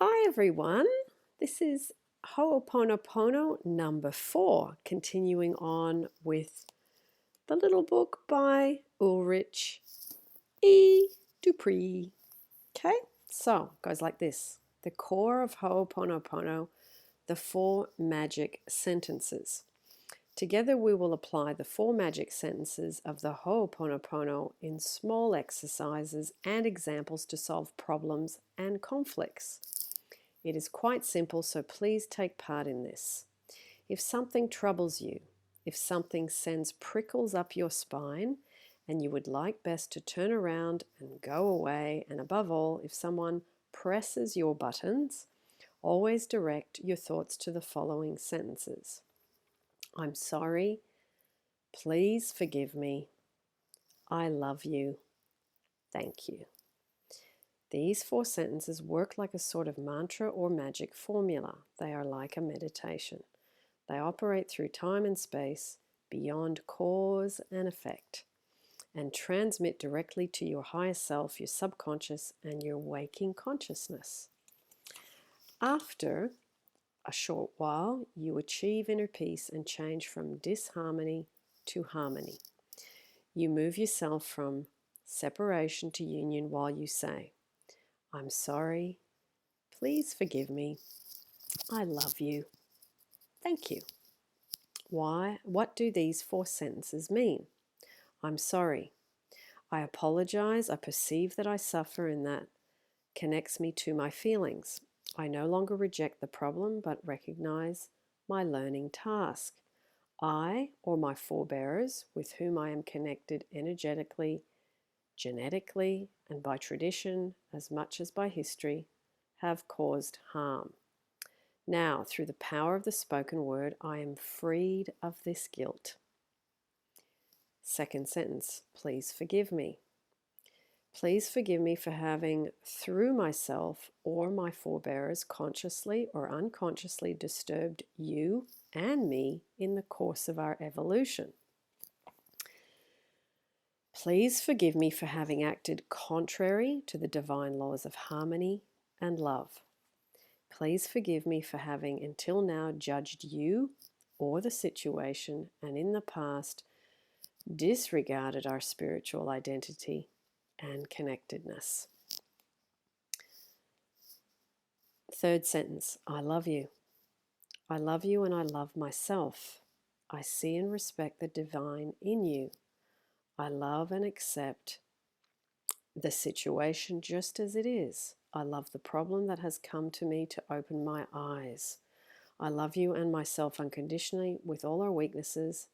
Hi everyone, this is Ho'oponopono number 4, continuing on with the little book by Ulrich E. Dupree. Okay, so it goes like this. The core of Ho'oponopono, the 4 magic sentences. Together we will apply the 4 magic sentences of the Ho'oponopono in small exercises and examples to solve problems and conflicts. It is quite simple, so please take part in this. If something troubles you, if something sends prickles up your spine, and you would like best to turn around and go away, and above all, if someone presses your buttons, always direct your thoughts to the following sentences. I'm sorry. Please forgive me. I love you. Thank you. These 4 sentences work like a sort of mantra or magic formula. They are like a meditation. They operate through time and space, beyond cause and effect, and transmit directly to your higher self, your subconscious, and your waking consciousness. After a short while, you achieve inner peace and change from disharmony to harmony. You move yourself from separation to union while you say, I'm sorry. Please forgive me. I love you. Thank you. Why? What do these 4 sentences mean? I'm sorry. I apologize. I perceive that I suffer, and that connects me to my feelings. I no longer reject the problem, but recognize my learning task. I, or my forebears, with whom I am connected energetically, genetically, and by tradition, as much as by history, have caused harm. Now, through the power of the spoken word, I am freed of this guilt. Second sentence, please forgive me. Please forgive me for having, through myself or my forebears, consciously or unconsciously disturbed you and me in the course of our evolution. Please forgive me for having acted contrary to the divine laws of harmony and love. Please forgive me for having until now judged you or the situation, and in the past disregarded our spiritual identity and connectedness. Third sentence, I love you. I love you and I love myself. I see and respect the divine in you. I love and accept the situation just as it is. I love the problem that has come to me to open my eyes. I love you and myself unconditionally with all our weaknesses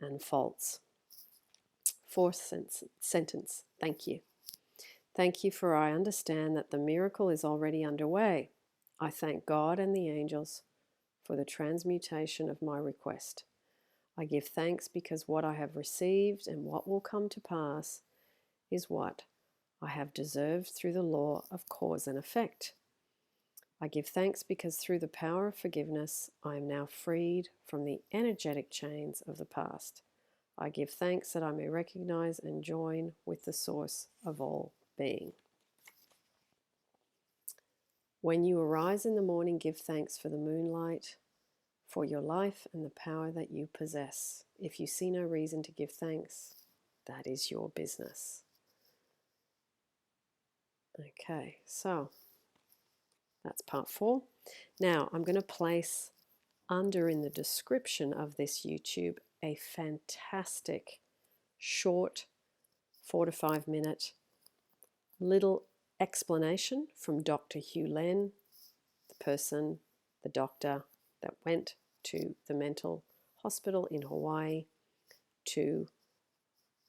and faults. Fourth sentence, thank you. Thank you, for I understand that the miracle is already underway. I thank God and the angels for the transmutation of my request. I give thanks because what I have received and what will come to pass is what I have deserved through the law of cause and effect. I give thanks because through the power of forgiveness, I am now freed from the energetic chains of the past. I give thanks that I may recognize and join with the source of all being. When you arise in the morning, give thanks for the moonlight, for your life and the power that you possess. If you see no reason to give thanks, that is your business. Okay, so that's part 4. Now I'm going to place under in the description of this YouTube a fantastic short 4 to 5 minute little explanation from Dr. Hugh Len, the doctor that went to the mental hospital in Hawaii to,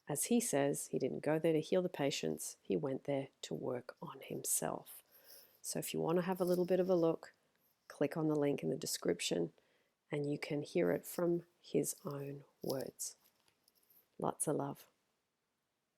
as he says, he didn't go there to heal the patients, he went there to work on himself. So if you want to have a little bit of a look, click on the link in the description and you can hear it from his own words. Lots of love.